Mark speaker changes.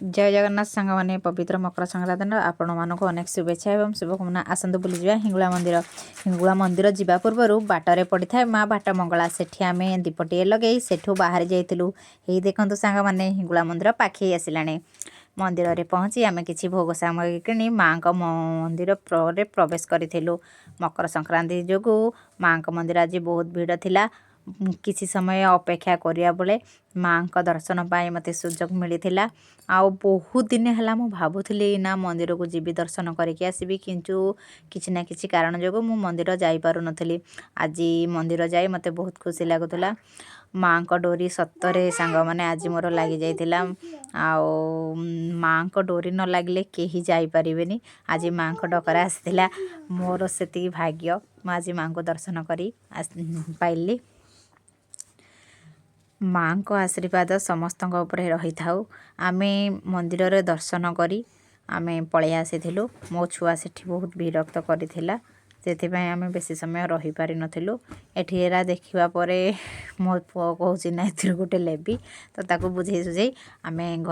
Speaker 1: जय जगन्नाथ सांग मैंने पवित्र मकर संक्रांति आपण मानक अनेक शुभेच्छा एवं शुभकामना। आसतु बुली जा हिंगुला मंदिर जावा पूर्वर बाटर पड़ी था माँ बाट मंगला सेठी आम दीपटे लगे सेठू बाहरी जाइलु। यही देखु सांग मैंने हिंगुला मंदिर पाखे आसला मंदिर में पहुँची आम कि भोग सामग्री कि माँ मंदिर प्रवेश करूँ। मकर संक्रांति जो माँ मंदिर आज बहुत भीड़ थिला। किसी समय अपेक्षा करिया बेले माँ का दर्शन पाई मते सुजोग मिलता। आउ बहुत दिन है मु भावुली ना मंदिर को जीवी दर्शन करके आसबि किंतु किसी ना किसी कारण जो मु मंदिर जापार नी। आज मंदिर जाई मते बहुत खुशी लगुला। माँ को डोरी सतरे सांग मैंने आज मोर लगी जाइला। आओ माँ को डोरी न लगे कहीं जापरेनि। आज माँ को डकरा आसाला मोर से भाग्य आज माँ को दर्शन करी पाइली। माँ को आशीर्वाद समस्त रही था। आम मंदिर दर्शन करी आमे पलि आसी मो छुआ सेठी बहुत विरक्त करथिला से आम बेसी समय रही पारि नथिलु। एठी एरा देखिबा परे मो पुओ कहूची ना एथिर गोटे लेबी तो ताको बुझे सुझे आमे घर